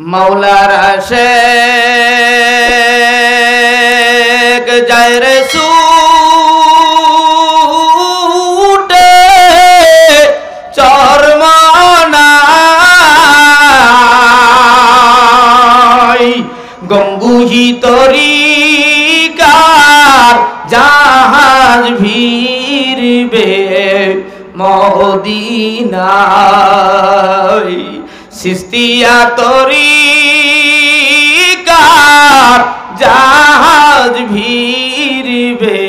মাওলার আশেক যায় রে ছুটে চরমনাই গম্বুহি তরিকার জাহাজ ভিড়বে মদিনায় সিস্তিয়া তরিকার জাহাজ ভিড়বে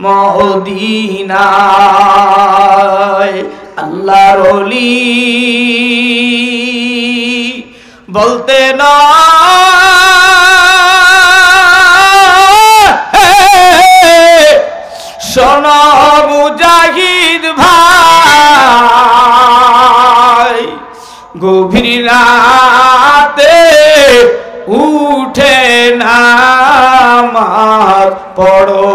মদিনায় আল্লাহর ওলি বলতে না শোনো মুজাহিদ ভাই গভীর রাতে উঠে নামাজ পড়ো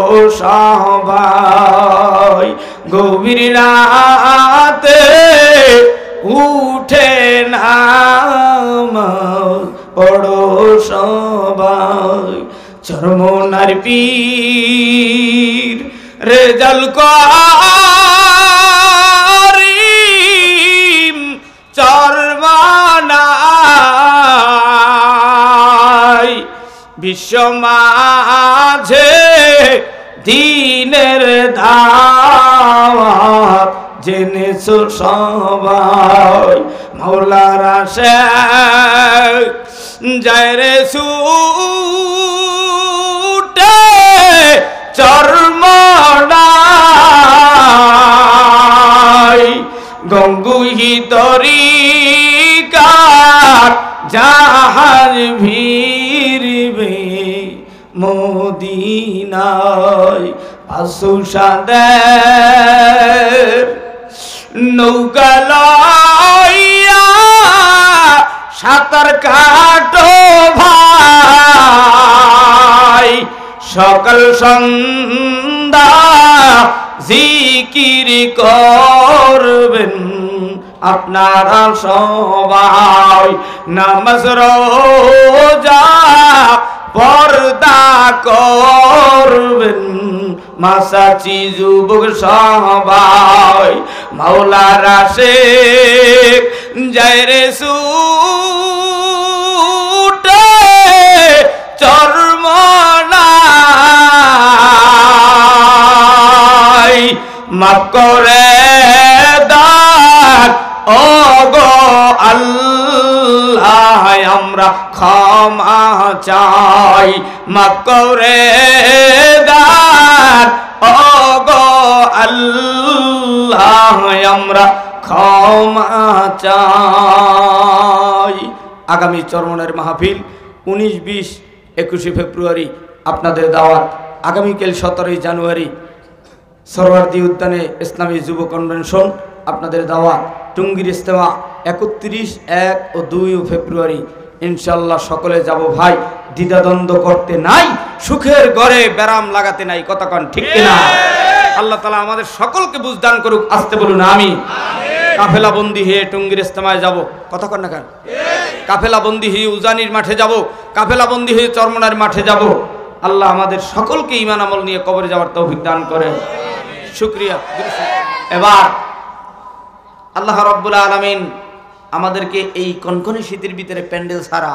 সবাই গভীর রাতে উঠে নামাজ পড়ো সবাই চরমনার পীর রেজাল করিম চরমনায় বিশ্ব মাঝে দিনের দাওয়াত জেনেছো সবাই মাওলার আশেক যায় রে ছুটে চরমনাই গঙ্গুহি তরিকার জাহাজ ভিড়বে মদিনায় আশুসাদের নৌকা লইয়া সাঁতার কাটো ভাই সকাল সন্ধ্যা জিকির করবেন আপনারা সবাই নামাজ রোজা পর্দা করবেন মাসাচি যুবক সবাই মাওলার আশেক যায় রে ছুটে চরমনাই মাফ করে দান ও গো আল্লাহ আমরা ক্ষমা চাই মাফ করে দান ও গো আল্লাহ আমরা ক্ষমা চাই আগামী চরমনের মাহফিল 19, 20, 21 ফেব্রুয়ারি আপনাদের দাওয়াত আগামীকাল 17 জানুয়ারি সরওয়ার্দী উদ্যানে ইসলামী যুব কনভেনশন আপনাদের দাওয়াত টুঙ্গির ইজতেমা 31, 1 ও 2 ফেব্রুয়ারি ইনশাআল্লাহ সকলে যাব ভাই দ্বিধাদ্বন্দ্ব করতে নাই সুখের ঘরে ব্যারাম লাগাতে নাই কতক্ষণ ঠিক কিনা আল্লাহ তাআলা আমাদের সকলকে বুঝদান করুক আসতে বলুন আমিন কাফেলা বন্দী হয়ে টুঙ্গির ইজতেমায় যাব কতক্ষণ না কেন কাফেলা বন্দী হয়ে উজানির মাঠে যাব কাফেলা বন্দী হয়ে চরমনার মাঠে যাব আল্লাহ আমাদের সকলকে ঈমান আমল নিয়ে কবরে যাওয়ার তৌফিক দান করেন শুকরিয়া এবার আল্লাহ রাব্বুল আলামিন আমাদেরকে এই কনকনে শীতের ভিতরে প্যান্ডেল ছাড়া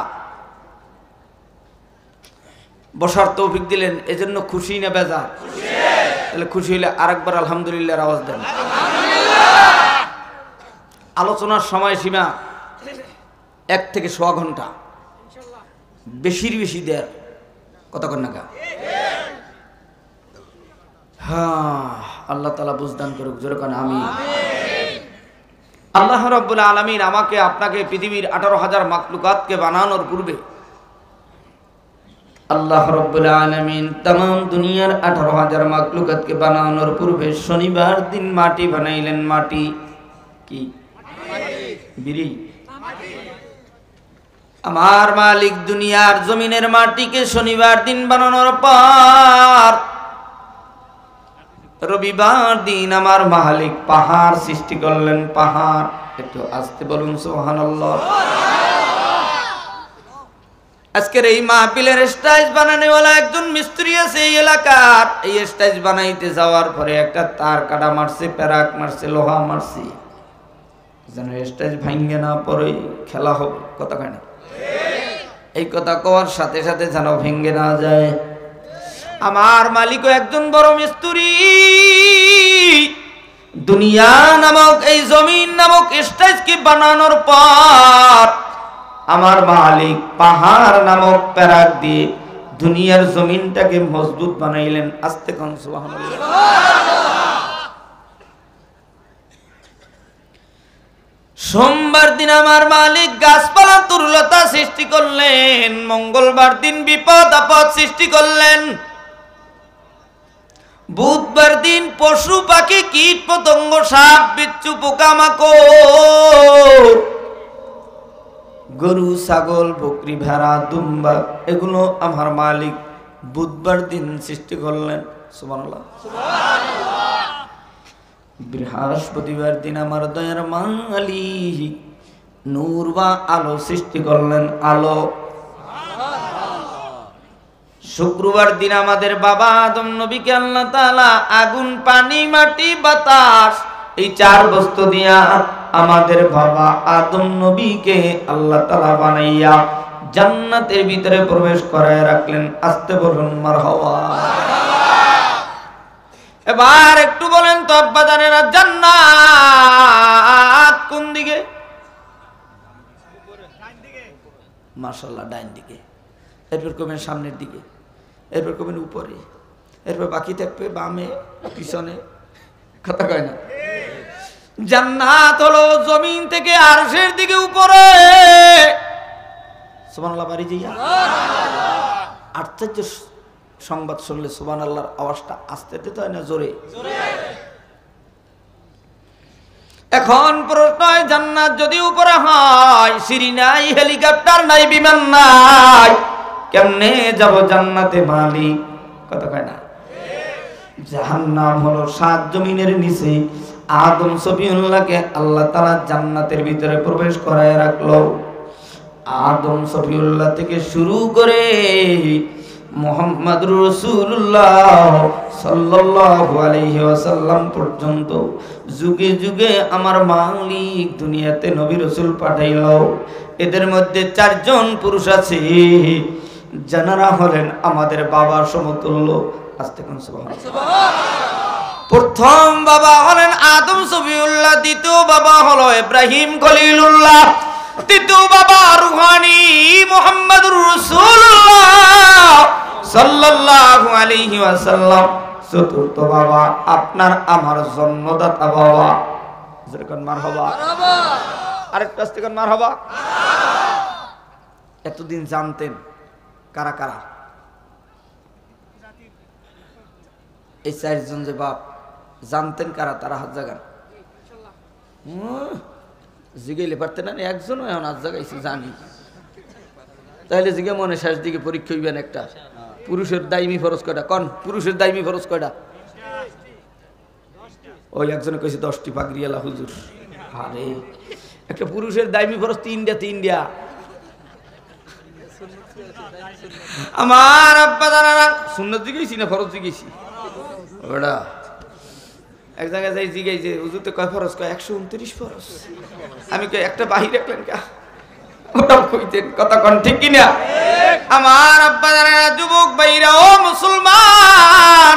বসার তৌফিক দিলেন এজন্য খুশি না বেজার তাহলে খুশি হলে আরেকবার আলহামদুলিল্লাহর আওয়াজ দেন আলোচনার সময়সীমা 1 থেকে 1.5 ঘন্টা বেশির বেশি দেয় কতক্ষণ নাকা হ্যাঁ আল্লাহ তাআলা বুঝদান করুক জোরে কান আমিন আল্লাহ রাব্বুল আলামিন আমাকে আপনাকে পৃথিবীর 18,000 মাখলুকাতকে বানানোর পূর্বে আল্লাহ রাব্বুল আলামিন तमाम দুনিয়ার 18,000 মাখলুকাতকে বানানোর পূর্বে শনিবার দিন মাটি বানাইলেন মাটি কি বিড়ি আমার মালিক দুনিয়ার জমিনের মাটিকে শনিবার দিন বানানোর পর রবিবার দিন আমার মালিক পাহাড় সৃষ্টি করলেন পাহাড় একটু আস্তে বলুন সুবহানাল্লাহ আজকের এই মাহফিলের স্টেজ বানানোওয়ালা একজন মিস্ত্রি আছে এই এলাকার। এই স্টেজ বানাইতে যাওয়ার পরে একটা তার কাটা মারছে, প্যারাক মারছে, লোহা মারছে, যেন স্টেজ ভাঙ্গে না পরে খেলা হবে। কথা কেন এই কথা কওয়ার সাথে সাথে যেন ভেঙ্গে না যায়। আমার মালিকও একজন বড় মিস্ত্রি। দুনিয়া নামক এই জমিন নামক স্টেজকে বানানোর পর আমার মালিক পাহাড় নামক প্যারাক দিয়ে দুনিয়ার জমিনটাকে মজবুত বানাইলেন। আস্তে কোন সুবহানাল্লাহ। সোমবার দিন আমার মালিক গাছপালা তরুলতা সৃষ্টি করলেন, মঙ্গলবার দিন বিপদ আপদ সৃষ্টি করলেন, বুধবার দিন পশু পাখি কীট পতঙ্গ সাপ বিচ্ছু পোকামাকড়, গরু ছাগল বকরি ভেড়া দুম্বা, এগুলো আমার মালিক বুধবার দিন সৃষ্টি করলেন। সুবহানাল্লাহ। বৃহস্পতিবার দিন আমার দয়ার মালিক নূর বা আলো সৃষ্টি করলেন, আলো। শুক্রবার দিন আমাদের বাবা আদম নবীকে আল্লাহ তাআলা আগুন পানি মাটি বাতাস এই চার বস্তু দিয়া আমাদের বাবা আদম নবীকে আল্লাহ তাআলা বানাইয়া জান্নাতের ভিতরে প্রবেশ করায় রাখলেন। আস্তে বলুন মারহাবা। এবার একটু বলেন তো আব্বা জানেরা, জান্নাত কোন দিকে? মাশাআল্লাহ ডাইন দিকে, এরপর কমেন সামনের দিকে, এরপর কমেন উপরে, এরপর বাকি থাকবে বামে পিছনে। কথা কয় না? জান্নাত হলো জমিন থেকে আরশের দিকে উপরে। সুবহানাল্লাহ বাড়ি যাইয়া আশ্চর্য সংবাদ শুনলে সুবহানাল্লাহর আওয়াজটা আস্তে দিতে হয় না জোরে? এখন প্রশ্ন হয়, জান্নাত যদি উপরে হয়, সিঁড়ি নাই, হেলিকপ্টার নাই, বিমান নাই, কেমনে যাব জান্নাতে মালিক? কথা কয় না? জাহান্নাম হলো 7 জমিনের নিচে। আদম সফিউল্লাহকে আল্লাহ তাআলা জান্নাতের ভিতরে প্রবেশ করায় রাখলো। আদম সফিউল্লাহ থেকে শুরু করে মুহাম্মদুর রাসূলুল্লাহ সাল্লাল্লাহু আলাইহি ওয়াসাল্লাম পর্যন্ত যুগে যুগে আমার মালিক দুনিয়াতে নবী রাসূল পাঠাইলো। এদের মধ্যে 4 জন পুরুষ আছে যারা হলেন আমাদের বাবার সমতুল্য। আস্তে কোন সুবহানাল্লাহ। প্রথম বাবা হলেন আদম সফিউল্লাহ, দ্বিতীয় বাবা হলো ইব্রাহিম খলিলুল্লাহ, তৃতীয় বাবা রুহানি মুহাম্মদুর রাসূলুল্লাহ সাল্লাল্লাহু আলাইহি ওয়াসাল্লাম, চতুর্থ বাবা আপনার আমার জন্মদাতা বাবা। যেরকম মারহাবা, আরেকটু আস্তে কোন মারহাবা। এতদিন জানতেন কারা কারা? এই 4 জন যে বাপ জানতেন কারা? তারা হাত জাগান। জিগাইলে পারতেন না, একজনও এখন হাত জাগাইছে জানি। তাহলে জিগে মনে শেষ দিকে পরীক্ষা হইবেন একটা। পুরুষের দাইমি ফরজ কয়টা? কন পুরুষের দাইমি ফরজ কয়টা? ওই একজনে কইছে 10টি পাগড়িওয়ালা হুজুর। আরে একটা পুরুষের দাইমি ফরজ 3টা। আমার আব্বা দাঁড়ারা সুন্নত জিগাইছি না ফরজ জিগাইছি? ওটা এক জায়গায় যাই জিগাইছে হুজুরতে কয় ফরজ? কয় 129 ফরজ। আমি কই একটা বাহির রাখলেন কা? ওটাও কইতেন। কথা কোন ঠিক কিনা? আমার আব্বা দাঁড়ারা যুবক ভাইরা ও মুসলমান,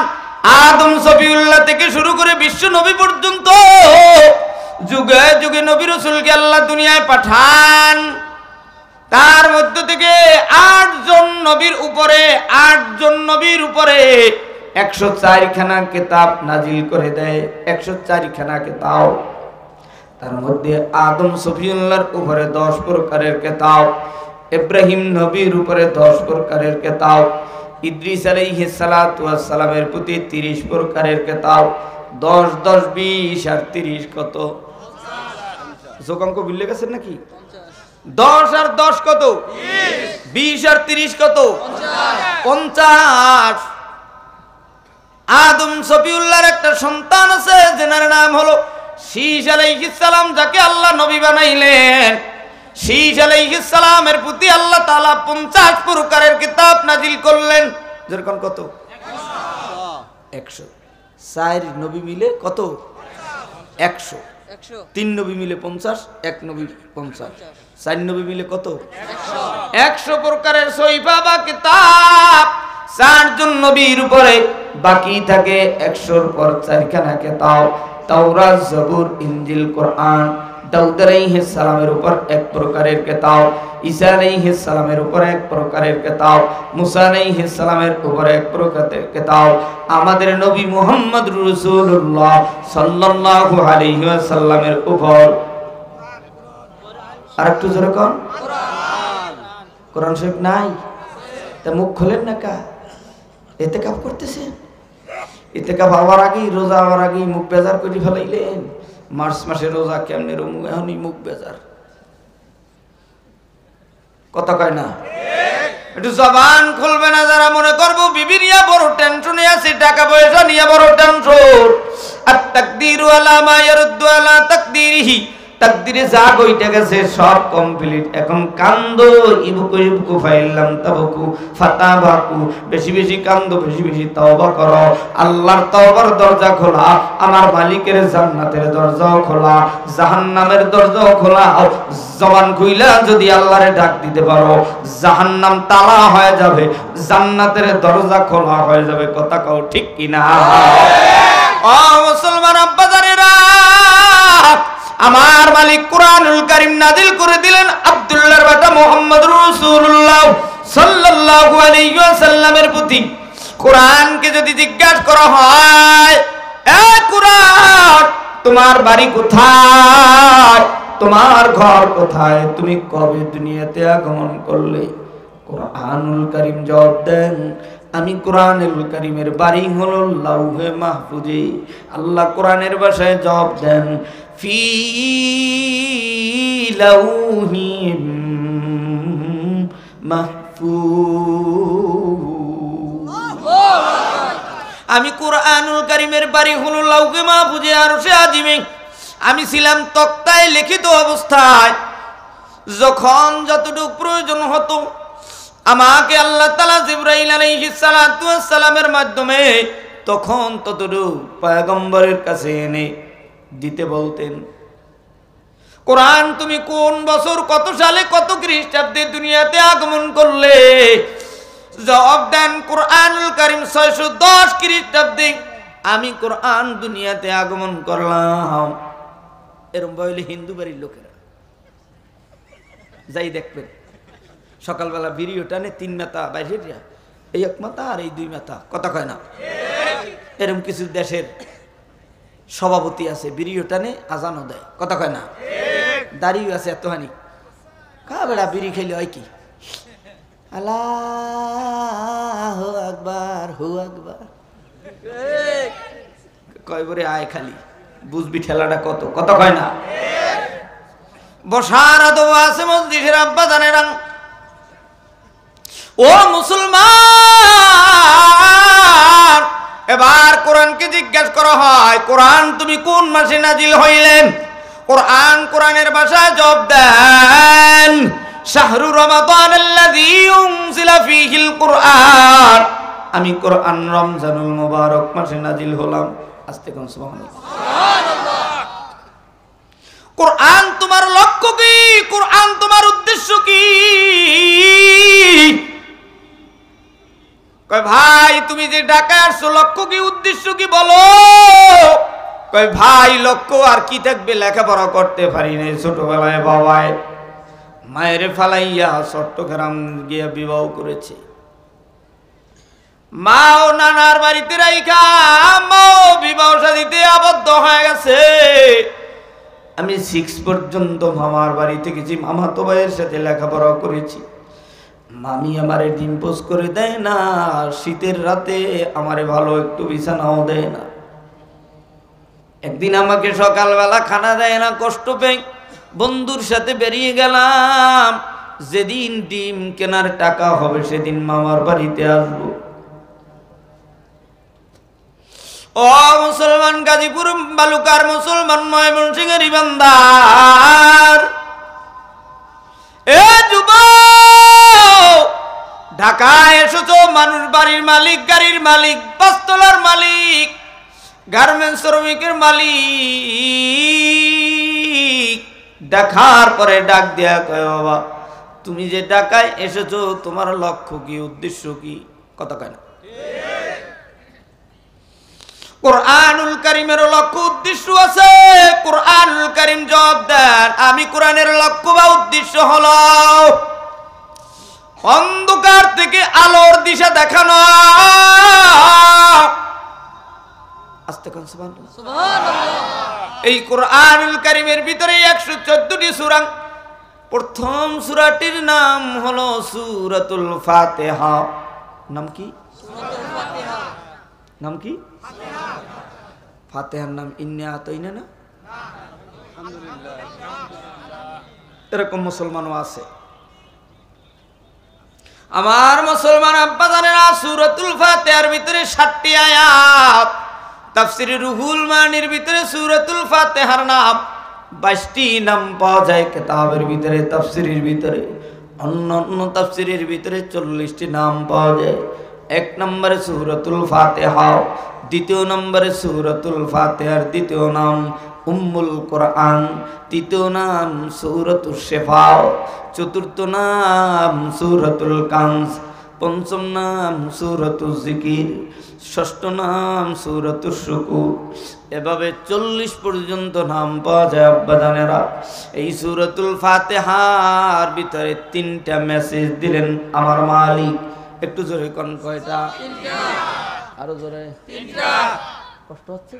আদম সফিউল্লাহ থেকে শুরু করে বিশ্ব নবী পর্যন্ত যুগে যুগে নবী রাসূলকে আল্লাহ দুনিয়ায় পাঠান। তার মধ্য থেকে 8 জন নবীর উপরে 104 খানা কিতাব নাজিল করে দেয়। 104 খানা কিতাব। তার মধ্যে আদম সফিউল্লাহর উপরে 10 প্রকারের কিতাব, ইব্রাহিম নবীর উপরে 10 প্রকারের কিতাব, ইদ্রিস আলাইহিস সালাতু ওয়াস সালামের প্রতি 30 প্রকারের কিতাব। 10 10 20 আর 30 কত? যোগাঙ্ক ভুলে গেছেন নাকি? 10 আর 10 কত? 20 আর 30 কত? 50। আদম সফিউল্লাহর একটা সন্তান আছে যার নাম হলো শীস আলাইহিস সালাম, যাকে আল্লাহ নবী বানাইলেন। শীষ আলাইহিস সালামের প্রতি আল্লাহ তাআলা 50 প্রকারের কিতাব নাজিল করলেন। যেরকম কত? 100। 4 নবী মিলে কত? 100। 3 নবী মিলে 50, 1 নবী 50, 4 নবী মিলে কত? 100 প্রকারের সহিফা বা কিতাব 4 জন নবীর উপরে। বাকি থাকে 100-র পর 4খানা কিতাব, তাওরাত, জবুর, ইনজিল, কোরআন। দাউদ আলাইহিস সালামের উপর 1 প্রকারের কিতাব, ঈসা আলাইহিস সালামের উপর 1 প্রকারের কিতাব, মুসা আলাইহিস সালামের উপর 1 প্রকারের কিতাব, আমাদের নবী মুহাম্মদ রাসূলুল্লাহ সাল্লাল্লাহু আলাইহি ওয়াসাল্লামের উপর আরেকটু জোরে কোন কোরআন। কোরআন শরীফ নাই, তা মুখ খোলেন না কা? ইতিকাফ করতেছেন? ইতিকাফ হওয়ার আগেই, রোজা হওয়ার আগেই মুখ বেজার করে ফেলাইলেন। মার্চ মাসে রোজা কেমনে রমু, এখনই মুখ বেজার। কথা কয় না? একটু জবান খুলবে না যারা মনে করবো বিবি নিয়ে বড় টেনশনে আছে, টাকা পয়সা নিয়ে বড় টেনশন। আর তাকদীরু আলা মা ইয়ারুদ্দু আলা তাকদীরিহি, তাকদীরে যা কইতে গেছে সব কমপ্লিট। এখন কান্দো, ইবুকু ইবুকু ফাইল্লাম তাবুকু ফাতাবাকু, বেশি বেশি কান্দো, বেশি বেশি তওবা করো। আল্লাহর তওবার দরজা খোলা, আমার মালিকের জান্নাতের দরজাও খোলা, জাহান্নামের দরজাও খোলা। জবান খুইলা যদি আল্লাহরে ডাক দিতে পারো, জাহান্নাম তালা হয়ে যাবে, জান্নাতের দরজা খোলা হয়ে যাবে। কথা কও ঠিক কিনা? ও মুসলমান আব্বাজানেরা, আমার মালিক কুরআনুল কারীম নাযিল করে দিলেন আব্দুল্লাহর বেটা মুহাম্মদুর রাসূলুল্লাহ সাল্লাল্লাহু আলাইহি ওয়াসাল্লামের প্রতি। কোরআনকে যদি জিজ্ঞাসা করা হয়, এ কোরআন, তোমার বাড়ি কোথায়, তোমার ঘর কোথায়, তুমি কবে দুনিয়াতে আগমন করলে? কুরআনুল কারীম জবাব দেন, আমি কুরআনুল কারীমের বাড়ি হলো লাউহে মাহফুজে। আল্লাহ কোরআনের ভাষায় জবাব দেন, ফি লাউহিম মাহফুজ। আমি কুরআনুল কারীমের বাড়ি হলো লাউহে মাহফুজে, আরশে আজিমে। আমি ছিলাম তক্তায় লিখিত অবস্থায়। যখন যতটুকু প্রয়োজন হতো আমাকে আল্লাহ তাআলা জিবরাইল আলাইহিস সালাতু ওয়াস সালামের মাধ্যমে তখন ততটুকু পয়গম্বরের কাছে এনে দিতে বলতেন। কোরআন তুমি কোন বছর, কত সালে, কত খ্রিস্টাব্দে দুনিয়াতে আগমন করলে? জবাব দেন, কুরআনুল কারীম 610 খ্রিস্টাব্দে আমি কোরআন দুনিয়াতে আগমন করলাম। এরকম বলে হিন্দু বাড়ির লোকেরা যাই দেখবেন, সকালবেলা ভিডিও টানে 3 মাথা বাইরে, এই 1 মাথা আর এই 2 মাথা। কথা কয় না? এরকম কিছু দেশের সভাপতি আছে, ভিডিও টানে আজানও দেয়। কথা কয় না? দাড়িও আছে এতখানি, কা বেড়া বিড়ি খেলে হয় কি, আল্লাহু আকবার, হু আকবার কয় বরে আয়, খালি বুঝবি ঠেলাটা কত। কথা কয় না? বসার আদব আছে মসজিদের আব্বা জানেন। ও মুসলমান, এবার কোরআনকে জিজ্ঞাসা করা হয়, কোরআন তুমি কোন মাসে নাজিল হইলেন? কোরআন কোরআনের ভাষায় জবাব দেন, শাহরু রমাদান আল্লাযী উনজিলা ফীহিল কুরআন। আমি কোরআন রমজানুল মুবারক মাসে নাজিল হলাম। আস্তে কোন সুবহানাল্লাহ। কোরআন তোমার লক্ষ্য কি? কোরআন তোমার উদ্দেশ্য কি? কয় ভাই তুমি যে ঢাকায় আসছো, লক্ষ্য কি, উদ্দেশ্য কি বলো? কয় ভাই লক্ষ্য আর কি থাকবে, লেখাপড়া করতে পারি নাই ছোটবেলায়, বাবায় মায়ের ফালাইয়া চট্টগ্রাম গিয়া বিবাহ করেছে। মাও নানার বাড়িতে রাইখা মাও বিবাহ শাদীতে আবদ্ধ হয়ে গেছে। আমি 6 পর্যন্ত মামার বাড়িতে গেছি, মামাতো ভাইয়ের সাথে লেখাপড়া করেছি। মামি আমারে ডিম পোষ করে দেয় না, শীতের রাতে আমারে ভালো একটু বিছানাও দেয় না। একদিন আমাকে সকালবেলা খানা দেয় না, কষ্ট পেয়ে বন্ধুর সাথে বেরিয়ে গেলাম। যেদিন ডিম কেনার টাকা হবে সেদিন মামার বাড়িতে আসবো। ও মুসলমান, গাজীপুর বালুকার মুসলমান, ময়মনসিংহের ইমানদার, এ যুবক, ঢাকায় এসেছো, মানুষ বাড়ির মালিক, গাড়ির মালিক, পাঁচতলার মালিক, গার্মেন্টস শ্রমিকের মালিক, দেখার পরে ডাক দেয়া কয়, বাবা তুমি যে ঢাকায় এসেছো তোমার লক্ষ্য কি, উদ্দেশ্য কি? কথা কয় না। কোরআনুল কারীমের লক্ষ্য উদ্দেশ্য আছে। কোরআনুল কারীম জবাব দেন, আমি কোরআনের লক্ষ্য বা উদ্দেশ্য হলো অন্ধকার থেকে আলোর দিশা দেখানো। আস্তে কোন সুবহানাল্লাহ, সুবহানাল্লাহ। এই কোরআনুল কারীমের ভিতরে 114টি সূরা। প্রথম সূরাটির নাম হলো সূরাতুল ফাতিহা। নাম কি? সূরাতুল ফাতিহা। নাম কি? ফাতিহার নাম ইন্না আতাইনা না? আলহামদুলিল্লাহ। এরকম মুসলমানও আছে। আমার মুসলমান আব্বা জানেরা, সূরাতুল ফাতিহার ভিতরে 7টি আয়াত। তাফসীরে রুহুল মানির ভিতরে সূরাতুল ফাতিহার নাম 22টি নাম পাওয়া যায় কিতাবের ভিতরে, তাফসীরের ভিতরে। অন্য তাফসীরের ভিতরে 40টি নাম পাওয়া যায়। 1 নম্বরে সূরাতুল ফাতিহা, 2 নম্বরে সূরাতুল ফাতিহার 2 নাম উম্মুল কোরআন, 3 নাম সূরাতুশ শিফা, 4 নাম সূরাতুল কানজ, 5 নাম সূরাতুজ জিকির, 6 নাম সূরাতুশ শুকুর। এভাবে 40 পর্যন্ত নাম পাওয়া যায় আব্বা জানেরা। এই সূরাতুল ফাতিহার ভিতরে 3টা মেসেজ দিলেন আমার মালিক। একটু জোরে কোন কয়টা? 3টা। আরো জোরে? 3টা। কষ্ট হচ্ছে?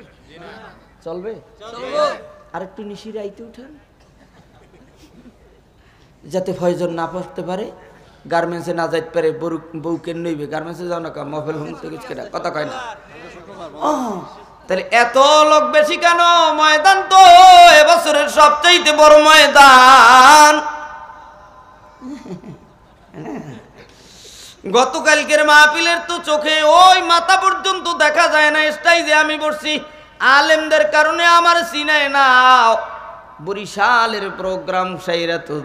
চলবে? চলবে। আর একটু নিশির আইতে উঠান, যাতে ফয়জন না পড়তে পারে, গার্মেন্টসে না যাইতে পারে। বউ কেন নইবে? গার্মেন্টসে যাও না, মফেল হোম থেকে কথা কয় না। তাহলে এত লোক বেশি কেন? ময়দান তো এবছরের সবচাইতে বড় ময়দান। গতকালকের মাহফিলের তো চোখে ওই মাথা পর্যন্ত দেখা যায় না। স্টেজে আমি বসছি, আলেমদের কারণে আমার চিনায় না। বরিশালের প্রোগ্রাম সাইরা তো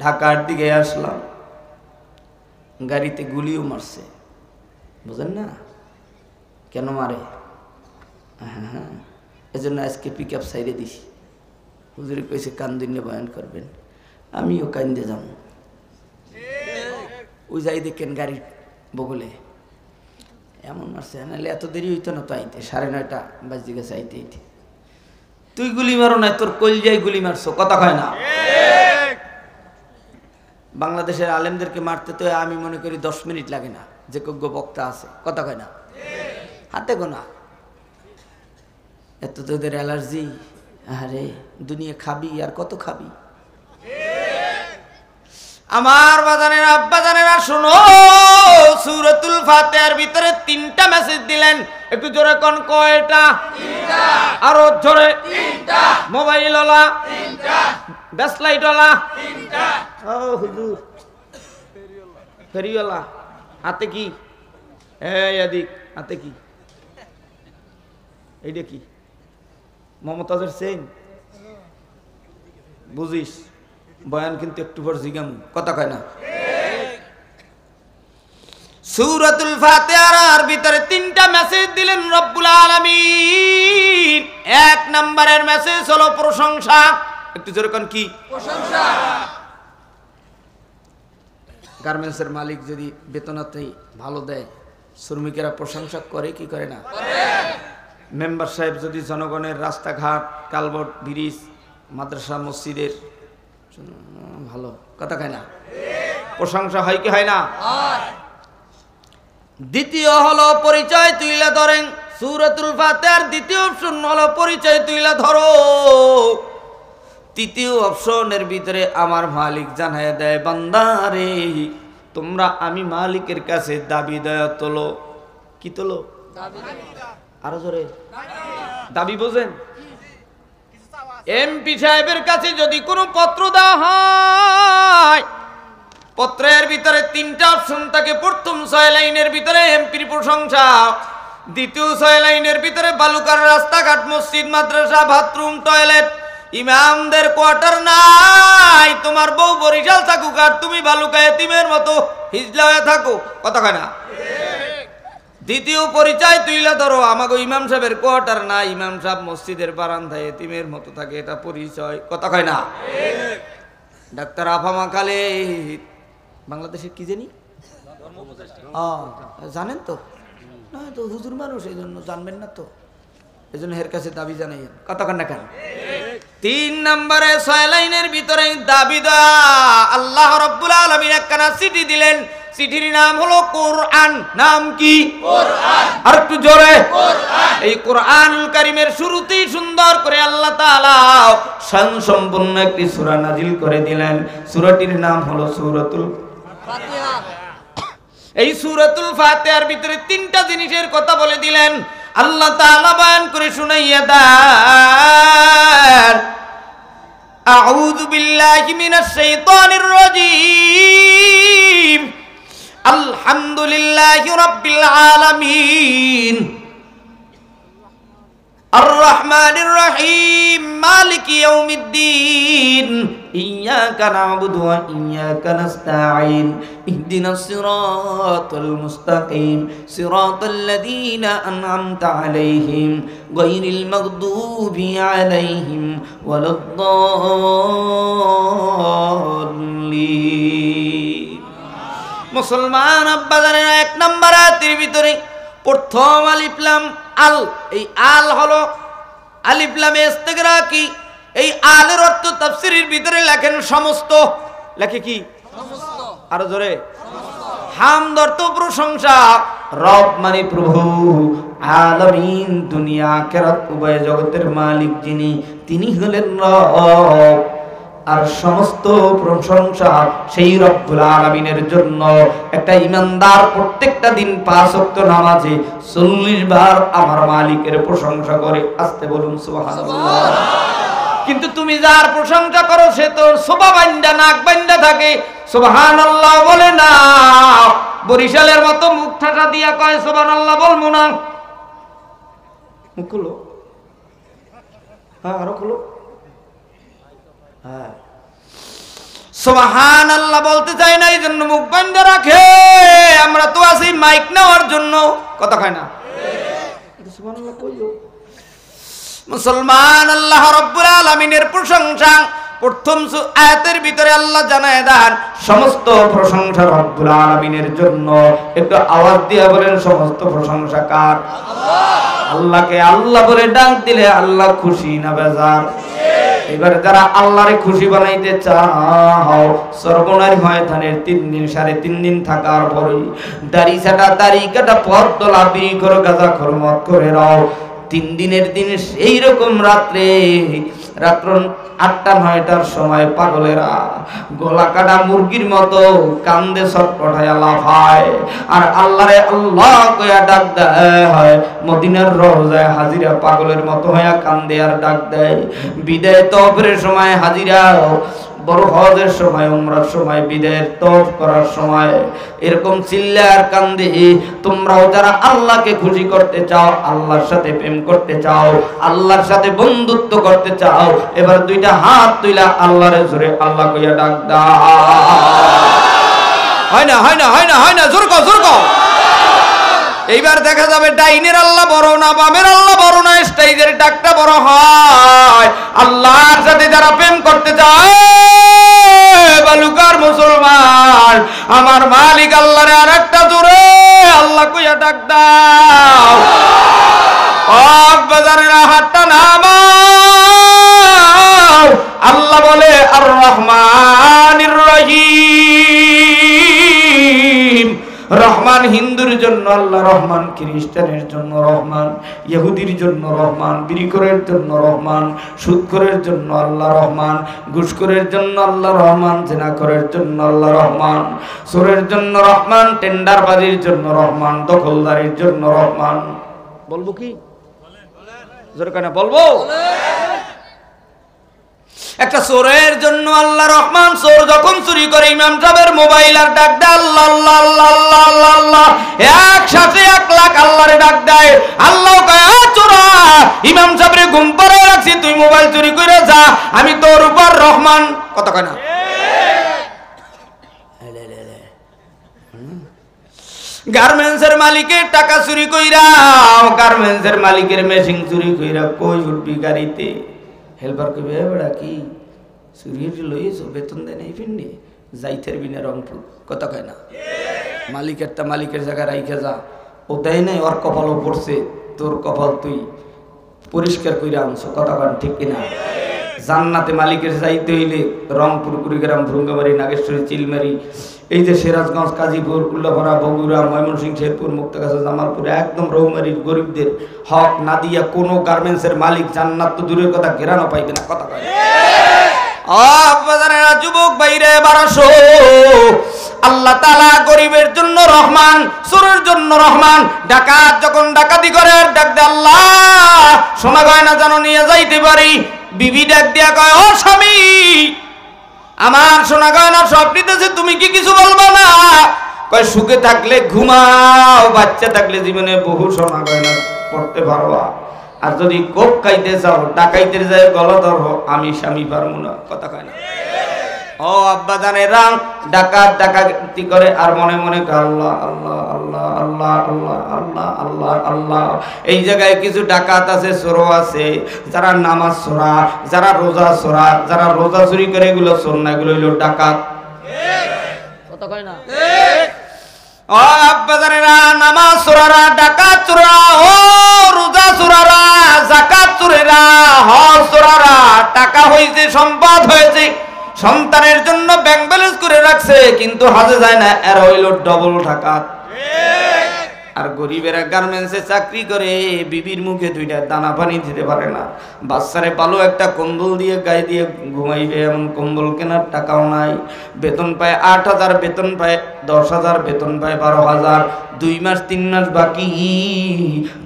ঢাকার দিকে আসলাম, গাড়িতে গুলিও মারছে, বুঝেন না কেন মারে? হ্যাঁ, এজন্য আজকে পিক আপ সাইডে দিছি। হুজুরি কইছে কান্দিনে বয়ান করবেন, আমিও কান্দে যাব। ওই যাই দেখেন গাড়ির বগলে এমন মারছে, নাহলে এত দেরি হইতো না তো আইতে। 9:30 বাজে গেছে আইতে আইতে। তুই গুলি মারো না, তোর কলজায় গুলি মারছো, কথা কয় না। বাংলাদেশের আলেমদেরকে মারতে তো আমি মনে করি 10 মিনিট লাগে না, যে যোগ্য বক্তা আছে, কথা কয় না। হাতে গোনা। এত তোদের অ্যালার্জি। আরে দুনিয়া খাবি আর কত খাবি। আমার বাজানের আব্বা জানেরা শুনো, সূরাতুল ফাতিহার ভিতরে 3টা মেসেজ দিলেন। একটু জোরে কোন কয়টা? 3টা। আরো জোরে? 3টা। মোবাইল ওয়ালা? 3টা। ব্যাসলাইট ওয়ালা? 3টা। ও হুজুর ফেরিওয়ালা হাতে কি? এই এদিক হাতে কি? এইটা কি? মমতাজের চেইন? বুঝিস বয়ান কিন্তু একটু পর জিগাম, কথা কয় না। সূরাতুল ফাতিহার ভিতরে 3টা মেসেজ দিলেন রব্বুল আলামিন। 1 নম্বরের মেসেজ হলো প্রশংসা। একটু জোরে কোন কি? প্রশংসা। গার্মেন্টসের মালিক যদি বেতনাতেই ভালো দেয়, শ্রমিকেরা প্রশংসা করে কি করে না? মেম্বার সাহেব যদি জনগণের রাস্তাঘাট, কালভার্ট, ব্রিজ, মাদ্রাসা, মসজিদের ভালো, কথা কয় না? প্রশংসা হয় কি হয় না? দ্বিতীয় হলো পরিচয় তুইলা ধরেন। সূরাতুল ফাতিহার 2য় অপশন হলো পরিচয় তুইলা ধরো। 3য় অপশনের ভিতরে আমার মালিক জানায় দেয়, বান্দারে তোমরা আমি মালিকের কাছে দাবি দেয়া তোলো। কি তোলো? আরো জোরে দাবি। বোঝেন? এমপি সাহেবের কাছে যদি কোনো পত্র দেওয়া হয়, পত্রের ভিতরে 3টা অপশন থাকে। প্রথম 6 লাইনের ভিতরে এমপির প্রশংসা, দ্বিতীয় 6 লাইনের ভিতরে বালুকার রাস্তাঘাট, মসজিদ, মাদ্রাসা, বাথরুম, টয়লেট, ইমামদের কোয়ার্টার নাই, তোমার বউ বরিশাল থাকুক আর তুমি ভালুকা এতিমের মতো হিজলা হয়ে থাকো, কথা কয় না? দ্বিতীয় পরিচয় তুইলা ধরো, আমাকে ইমাম সাহেবের কোয়ার্টার নাই, ইমাম সাহেব মসজিদের বারান্দায় এতিমের মতো থাকে, এটা পরিচয়, কথা কয় না? ডাক্তার আফামা খালে বাংলাদেশের কি জানি জানেন তো না, তো হুজুর মানুষ এই জন্য জানবেন না, তো এই জন্য এর কাছে দাবি জানাই, কথা কন না কেন? 3 নম্বরে 6 লাইনের ভিতরে দাবি দেয়া, আল্লাহ রাব্বুল আলামিন একখানা চিঠি দিলেন, চিঠির নাম হলো কোরআন। নাম কি? কোরআন। আর একটু জোরে, কোরআন। এই কোরআনুল কারীমের শুরুতেই সুন্দর করে আল্লাহ তাআলা সম্পূর্ণ একটি সূরা নাজিল করে দিলেন। সূরাটির নাম হলো সূরাতুল ফাতিহা। এই সূরাতুল ফাতিহার ভিতরে 3টা জিনিসের কথা বলে দিলেন, আল্লাহ তাআলা বয়ান করে শুনাইয়া দেন। আউযু বিল্লাহি মিনাশ শাইতানির রাজীম। আলহামদুলিল্লাহি রাব্বিল আলামিন, আর রহমানির রহিম, মালিকি ইয়াউমিদ্দিন, ইয়্যাকা না'বুদু ওয়া ইয়্যাকা নাস্তাঈন, ইহদিনাস সিরাতাল মুস্তাকিম, সিরাতাল লাযীনা আন'আমতা আলাইহিম, গায়রিল মাগদুবি আলাইহিম ওয়ালাদ-দাল্লিন। মুসলমান আব্বাজানের 1 নম্বর আয়াতের ভিতরে প্রথম আলিফ লাম আল, এই আল হলো আলিফ লামে ইস্তিগরাকি। এই আলের অর্থ তাফসীরের ভিতরে লেখেন সমস্ত, লেখে কি? সমস্ত। আরো জোরে, হামদ অর্থ প্রশংসা, রব মানে প্রভু, আলামিন দুনিয়া আখিরাত উভয় জগতের মালিক যিনি, তিনি হলেন রব। আর সমস্ত প্রশংসা সেই রব্বুল আলামিনের জন্য। একটা ইমানদার প্রত্যেকটা দিন 5 ওয়াক্ত নামাজে 40 বার আমার মালিকের প্রশংসা করে। আস্তে বলুন সুবহানাল্লাহ। কিন্তু তুমি যার প্রশংসা করো সে তো সোবা বান্দা, নাক বান্দা থাকে, সুবহানাল্লাহ বলে না। বরিশালের মতো মুখ ঠাসা দিয়া কয় সুবহানাল্লাহ বলবো না, মুখ খুলো, হ্যাঁ আরো খুলো, সুবহানাল্লাহ বলতে চাই না, এই জন্য মুখ বন্ধ রাখে। আমরা তো আছি মাইক নেওয়ার জন্য, কথা কয় না? সুবহানাল্লাহ কইলো। মুসলমান, আল্লাহ রাব্বুল আলামিনের প্রশংসা প্রথম আয়াতের ভিতরে আল্লাহ জানায় দেন সমস্ত প্রশংসা রব্বুল আলামিনের জন্য। একটু আওয়াজ দিয়ে বলেন, সমস্ত প্রশংসা কার? আল্লাহ। আল্লাহকে আল্লাহ বলে ডাক দিলে আল্লাহ খুশি না বেজার? এবার যারা আল্লাহরে খুশি বানাইতে চাও, সর্বনারী ময়দানের 3 দিন 3.5 দিন থাকার পরে দাড়ি ছাটা, দাড়ি কাটা, পথ তোলা, বিড়ি করো, গাঁজা করো, মদ করে রাও। 3 দিনের দিন সেই রকম রাত্রে, রাত্র 8টা-9টার সময় পাগলেরা গলা কাটা মুরগির মতো কান্দে ছটফটায়া লাফায়, আর আল্লাহরে আল্লাহ কইয়া ডাক দেয়। মদিনার রওজায় হাজিরা পাগলের মতো হইয়া কান্দে আর ডাক দেয়। বিদায় তওফের সময় হাজিরা, বড় হজের সময়, উমরার সময়, বিদায়ের তওফ করার সময় এরকম চিল্লা আর কান্দে। তোমরাও যারা আল্লাহকে খুশি করতে চাও, আল্লাহর সাথে প্রেম করতে চাও, আল্লাহর সাথে বন্ধুত্ব করতে চাও, এবার 2টা হাত তুইলা আল্লাহরে জোরে আল্লাহ কইয়া ডাক দাও। হয় না, হয় না, হয় না, হয় না, জোর কও, জোর কও। এইবার দেখা যাবে ডাইনের আল্লাহ বড় না, বামের আল্লাহ বড় না, স্টেজের ডাকটা বড় হয়। আল্লাহর সাথে যারা প্রেম করতে চায়, বালুকার মুসলমান, আমার মালিক আল্লাহরে আরেকটা জোরে আল্লাহ কইয়া ডাক দাও। বাজারের হাতটা নামাও। আল্লাহ বলে আর রহমানির রহিম। রহমান হিন্দুর জন্য আল্লাহ রহমান, খ্রিস্টানের জন্য রহমান, ইহুদির জন্য রহমান, বিড়িখোরের জন্য রহমান, সুদখোরের জন্য আল্লাহ রহমান, ঘুষখোরের জন্য আল্লাহ রহমান, জিনাখোরের জন্য আল্লাহ রহমান, চোরের জন্য রহমান, টেন্ডারবাজির জন্য রহমান, দখলদারির জন্য রহমান। বলবো কি জোরে কেন বলবো? একটা চোরের জন্য আল্লাহ রহমান। চোর যখন চুরি করে ইমাম সাহেবের মোবাইল আর ডাক দেয় আল্লাহ আল্লাহ আল্লাহ আল্লাহ আল্লাহ আল্লাহ, একসাথে 1 লাখ আল্লাহরে ডাক দেয়। আল্লাহ কয় চোরা ইমাম সাহেবরে ঘুম পাড়ায় রাখছি, তুই মোবাইল চুরি করে যা, আমি তোর উপর রহমান। কথা কয় না? গার্মেন্টসের মালিকের টাকা চুরি কইরা, গার্মেন্টসের মালিকের মেশিন চুরি কইরা কই উঠবি গাড়িতে? হেল্পার কইবে বেড়া কি চুরি লইয়েছো, বেতন দেয় নাই ফিন্ডি, যাইতের বিনা রংপুর। কথা কয় না? মালিকেরটা মালিকের জায়গায় রাইখে যা, ও দেয় নাই, ওর কপালও পড়ছে, তোর কপাল তুই পরিষ্কার কইরা আনছো। কথা কন ঠিক কিনা? জান্নাতে মালিকের যাইতে হইলে রংপুর, কুড়িগ্রাম, ভ্রুঙ্গামারি, নাগেশ্বরী, চিলমারি, এই যে সিরাজগঞ্জ, গাজীপুর, উল্লাপাড়া, বগুড়া, ময়মনসিংহ, শেরপুর, মুক্তাগাছা, জামালপুর, একদম রৌমারির গরিবদের হক না দিয়া কোনো গার্মেন্টসের মালিক জান্নাত তো দূরের কথা ঘেরানো পাইবে না। কথা কয় যুবক বাইরে 1200। আল্লাহ তাআলা গরিবের জন্য রহমান, চোরের জন্য রহমান। ডাকাত যখন ডাকাতি করে ডাক দে, আল্লাহ সোনা গয়না যেন নিয়ে যাইতে পারি। বিবি ডাক দিয়া কয়, ও স্বামী, আমার সোনা গয়না সব নিতেছে, তুমি কি কিছু বলবা না? কয়, সুখে থাকলে ঘুমাও, বাচ্চা থাকলে জীবনে বহু সোনা গয়না পড়তে পারবা, আর যদি কোপ খাইতে চাও, ডাকাইতে যায় গলা ধরো, আমি স্বামী পারবো না। কথা কয় না? ও আব্বা জানেরা, ডাকাত ডাকাতি করে আর মনে মনে আল্লাহ আল্লাহ আল্লাহ আল্লাহ আল্লাহ আল্লাহ আল্লাহ আল্লাহ। এই জায়গায় কিছু ডাকাত আছে, চোরও আছে, যারা নামাজ চোরা, যারা রোজা চোরা, যারা রোজা চুরি করে, এগুলো চোর না, এগুলো হইল ডাকাত। কথা কয় না? ও আব্বা জানেরা, নামাজ চোরারা, ডাকাত চোরা, ও রোজা চোরারা, যাকাত চোরেরা, হজ চোরারা, টাকা হয়েছে, সম্পদ হয়েছে, সন্তানের জন্য ব্যাংক ব্যালেন্স করে রাখছে, কিন্তু হজে যায় না, এরা হইল ডবল ডাকাত। আর গরিবেরা গার্মেন্টসে চাকরি করে, বিবির মুখে দুইটা দানা পানি দিতে পারে না, বাচ্চারে ভালো একটা কম্বল দিয়ে গায়ে দিয়ে ঘুমাইবে এমন কম্বল কেনার টাকাও নাই। বেতন পায় 8,000, বেতন পায় 10,000, বেতন পায় 12,000, 2 মাস 3 মাস বাকি,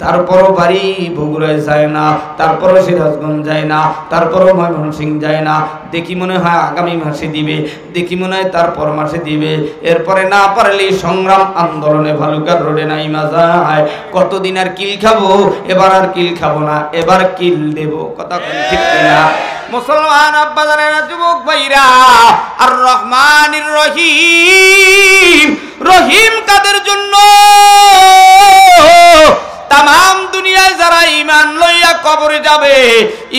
তারপরও বাড়ি বগুড়ায় যায় না, তারপরও সিরাজগঞ্জ যায় না, তারপরও ময়মনসিংহ যায় না। দেখি মনে হয় আগামী মাসে দিবে, দেখি মনে হয় তারপর মাসে দিবে, এরপরে না পারলে সংগ্রাম আন্দোলনে ভালুকার রোডে নাই যায়। কতদিন আর কিল খাবো? এবার আর কিল খাবো না, এবার কিল দেব। কথা ঠিক কিনা? মুসলমান আব্বা জানেরা, যুবক ভাইরা, আর রহমানির রহিম, রহিম কাদের জন্য? তাম দুনিয়ায় যারা ঈমান লইয়া কবরে যাবে,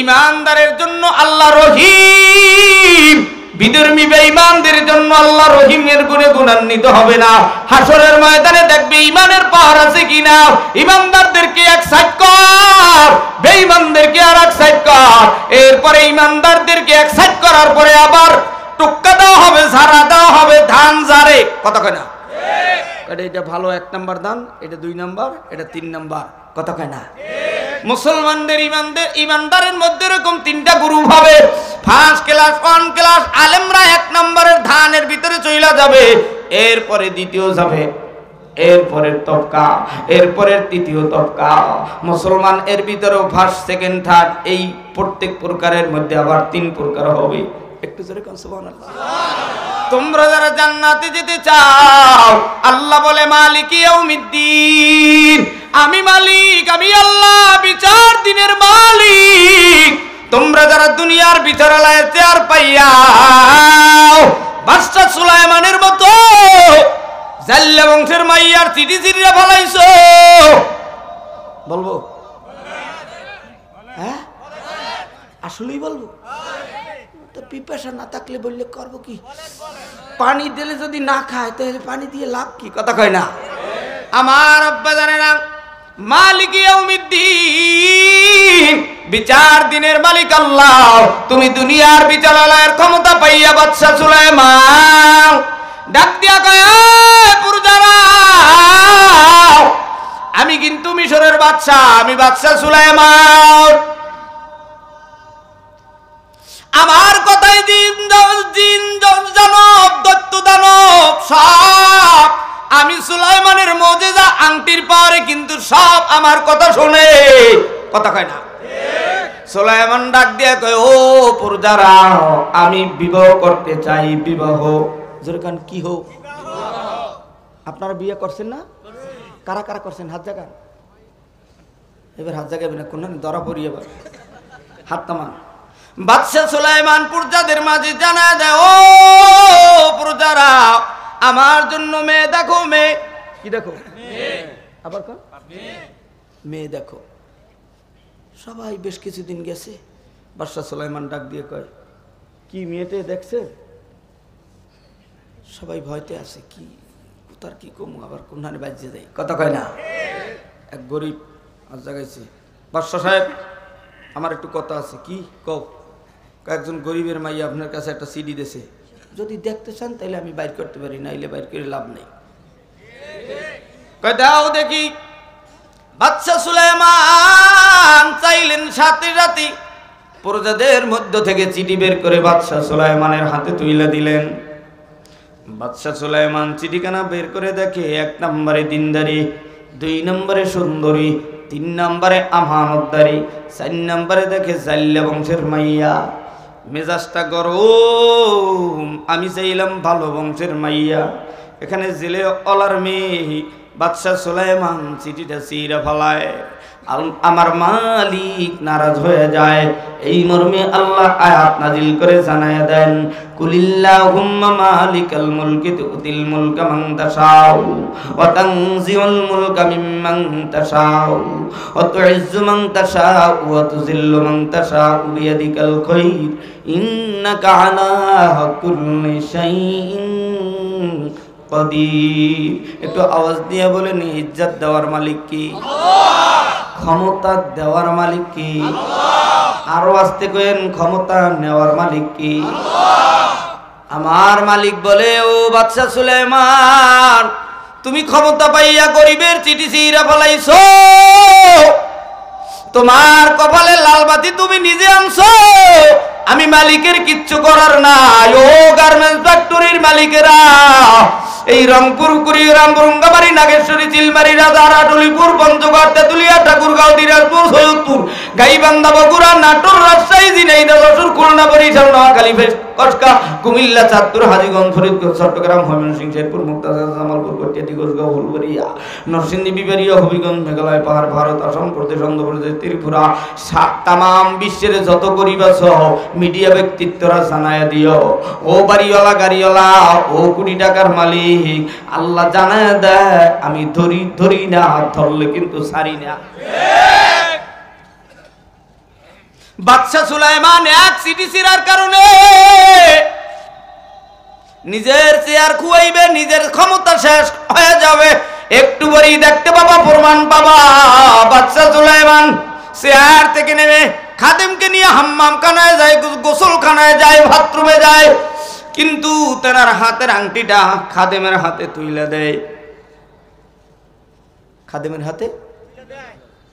ঈমানদারের জন্য আল্লাহ রহিম। বিধর্মী বেঈমানদের জন্য আল্লাহ রহিমের গুণে গুণান্বিত হবে না। হাসরের ময়দানে দেখবে ঈমানের পাহাড় আছে কিনা, ঈমানদারদেরকে এক সাইড কর, বেঈমানদেরকে আর এক সাইড কর, এরপরে ঈমানদারদেরকে এক সাইড করার পরে আবার টুক্কা দেওয়া হবে, ঝাড়া দেওয়া হবে, ধান ঝাড়ে। কথা কয় না? এটা ভালো 1 নাম্বার দান, এটা 2 নাম্বার, এটা 3 নাম্বার। কথা কয় না? মুসলমানদের ইমানদারের মধ্যে এরকম 3টা গ্রুপ হবে। ফার্স্ট ক্লাস, 1 ক্লাস আলেমরা 1 নম্বরের ধানের ভিতরে চইলা যাবে, এরপরে দ্বিতীয় যাবে, এরপরের তবকা, এরপরের তৃতীয় তবকা। মুসলমান এর ভিতরেও ফার্স্ট, সেকেন্ড, থার্ড, এই প্রত্যেক প্রকারের মধ্যে আবার 3 প্রকার হবে। একটু জোরে কোন সুবহানাল্লাহ। তোমরা যারা জান্নাতে যেতে চাও, আল্লাহ বলে মালিকি ইয়াউমিদ্দিন, আমি মালিক, আমি আল্লাহ, বিচার দিনের মালিক। তোমরা যারা দুনিয়ার বিচারালয়ে চেয়ার পাইয়া বাদশা সুলাইমানের মতো জাল্লা বংশের মাইয়ার চিঠি চিঠিরা ফলাইছো, বলবো? হ্যাঁ, আসলেই বলবো? পিপাসা না থাকলে বললে করবো কি? পানি দিলে যদি না খায় তাহলে পানি দিয়ে লাভ কি? কথা কয় না? আমার আব্বা জানে না, মালিক ইয়াউমিদ্দিন, বিচার দিনের মালিক আল্লাহ। তুমি দুনিয়ার বিচারালয়ের ক্ষমতা পাইয়া বাদশা সুলাইমান ডাক দিয়া কয়, পুরুজারা, আমি কিন্তু মিশরের বাদশা, আমি বাদশা সুলাইমান। আমার কথাই জিন জানব, দৈত্য দানব সব আমি সুলাইমানের মুজিজা আংটির পারে কিন্তু সব আমার কথা শুনে। কথা কয় না? সুলাইমান ডাক দিয়ে কয়, ও প্রজারা, আমি বিবাহ করতে চাই। বিবাহ জোরে কান, কি হোক? আপনারা বিয়ে করছেন না? কারা কারা করছেন? হাত জাগান। এবার হাত জাগাবে না, কোন ধরা পড়ি এবার, হাত নামান। বাদশা সুলাইমান প্রজাদের মাঝে জানা দেয়, ও প্রজারা, আমার জন্য মেয়ে দেখো, মেয়ে কি দেখো, আবার মেয়ে দেখো। সবাই বেশ কিছুদিন গেছে, বাদশা সুলাইমান ডাক দিয়ে কয়, কি মেয়েতে দেখছে? সবাই ভয়তে আছে, কি তার কি কমু, আবার কোনখানে বাজিয়ে দেয়, কথা কয় না। এক গরিব আজ জাগাইছে, বাদশা সাহেব আমার একটু কথা আছে। কি কও? একজন গরিবের মাইয়া আপনার কাছে একটা সিডি দিয়েছে, যদি দেখতে চান তাহলে আমি বাইর করতে পারি, নাইলে বাইর করে লাভ নেই। কয় দাও দেখি। বাদশা সুলাইমান চাইলেন, সাথে সাথে প্রজাদের মধ্য থেকে চিঠি বের করে বাদশা সুলাইমানের হাতে তুলে দিলেন। বাদশা সুলাইমান চিঠিখানা বের করে দেখে, 1 নম্বরে দিনদারি, 2 নম্বরে সুন্দরী, 3 নম্বরে আমানতদারি, 4 নম্বরে দেখে জাল্লা বংশের মাইয়া। মেজাজটা গরম, আমি চাইলাম ভালো বংশের মাইয়া, এখানে জেলে অলার মেয়ে। বাদশা সুলাইমান চিঠিটা ছিঁড়ে ফেলায়, আমার মালিক নারাজ হয়ে যায়। এই মর্মে আল্লাহ আয়াত নাজিল করে জানায় দেন, কুলিল্লাহুম্মা মালিকাল মুলকি তুতিল মুলকা মান তাশাউ ওয়া তানজিউল মুলকা মিম্মান তাশাউ ওয়া তুইজ্জু মান তাশাউ ওয়া তুযিল্লু মান তাশাউ বিয়াদিকাল খায়র ইন্নাকা আলা কুল্লি শাইইন কদির। একটু আওয়াজ দিয়ে বলেন, ইজ্জত দেওয়ার মালিক কি? ক্ষমতা দেওয়ার মালিক কি? আরো আস্তে কইেন, ক্ষমতা নেওয়ার মালিক কি? আমার মালিক বলে, ও বাদশা সুলাইমান, তুমি ক্ষমতা পাইয়া গরিবের চিঠি ছিঁড়া ফলাইছো, তোমার কপালে লাল বাতি তুমি নিজে আনছো, আমি মালিকের কিচ্ছু করার নাই। ও গার্মেন্টস ফ্যাক্টরির মালিকেরা, এই রংপুর, কুড়িগ্রাম, রঙ্গাবাড়ি, নাগেশ্বরী, চিলমারি, রাজারহাট, টলিপুর, পঞ্চগড়, তেতুলিয়া, ঠাকুরগাঁও, দিনাজপুর, সৈয়দপুর, গাইবান্ধা, বগুড়া, নাটোর, রাজশাহী, ঝিনাইদহ, যশোর, খুলনা, বরিশাল, নোয়াখালী, কসকা, কুমিল্লা, চাঁদপুর, হাজীগঞ্জ, ফরিদপুর, চট্টগ্রাম, ময়মনসিংহ, শেরপুর, মুক্তাগাছা, জামালপুর, কটিয়াদি, গোসগাঁও, ফুলবাড়িয়া, নরসিংদী, বিবাড়িয়া, হবিগঞ্জ, মেঘালয়, পাহাড়, ভারত, আসাম প্রদেশ, অন্ধ্রপ্রদেশ, ত্রিপুরা, তামাম বিশ্বের যত গরিব আছো, মিডিয়া ব্যক্তিত্বরা জানায় দিও, ও বাড়িওয়ালা, গাড়িওয়ালা, ও কোটি টাকার মালিক, আল্লাহ জানায় দেয়, আমি ধরি না, ধরলে কিন্তু ছাড়ি না। বাদশা সুলাইমান এক চিঠি ছিঁড়ার কারণে নিজের চেয়ার খুয়াইবে, নিজের ক্ষমতা শেষ হয়ে যাবে। একটু পরেই দেখতে পাবা, প্রমাণ পাবা। বাদশা সুলাইমান চেয়ার থেকে নেমে খাদেমকে নিয়ে হাম্মাম খানায় যায়, গোসল খানায় যায়, বাথরুমে যায়, কিন্তু তেনার হাতের আংটিটা খাদেমের হাতে তুইলা দেয়। খাদেমের হাতে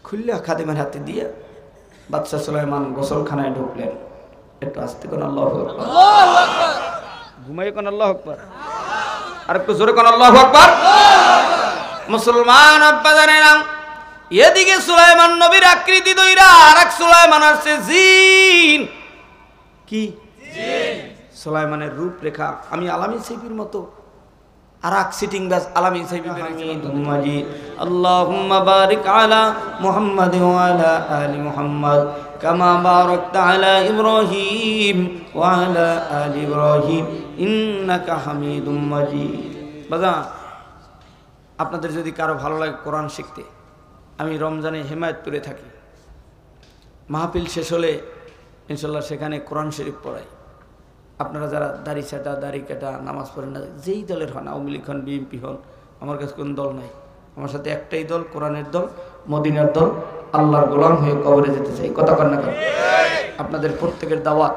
খুললা, খাদেমের হাতে দিয়ে বাদশা সুলাইমান গোসলখানায় ঢুকলেন। একটু আস্তে কোন আল্লাহু আকবার, ঘুমাই কোন আল্লাহু আকবার, আর একটু জোরে কোন আল্লাহু আকবার। মুসলমান আব্বা জানেন, এদিকে সুলাইমান নবীর আকৃতি দইরা আরেক সুলাইমান আসছে, জিন। কি জিন? সুলাইমানের রূপরেখা আমি আলামিন সাইফির মতো, আরাক সিটিং বাস আলামিন সাইফি হামিদুম মাজিদ। আল্লাহুম্মা বারিক আলা মুহাম্মাদ ওয়া আলা আলি মুহাম্মাদ কামা বারাকতা আলা ইব্রাহিম ওয়া আলা আলি ইব্রাহিম ইন্নাকা হামিদুম মাজিদ। বাজান, আপনাদের যদি কারো ভালো লাগে কোরআন শিখতে, আমি রমজানে হেমায়েতপুরে থাকি। মাহফিল শেষ হলে ইনশাল্লাহ সেখানে কোরআন শরীফ পড়াই। আপনারা যারা দাড়ি ছাটা, দাড়ি কাটা, নামাজ পড়েন না, যেই দলের হন, আওয়ামী লীগ হন, বিএনপি হন, আমার কাছে কোনো দল নাই। আমার সাথে একটাই দল, কোরআনের দল, মদিনার দল, আল্লাহর গোলাম হয়ে কবরে যেতে চাই। কথা কন না কেন? আপনাদের প্রত্যেকের দাওয়াত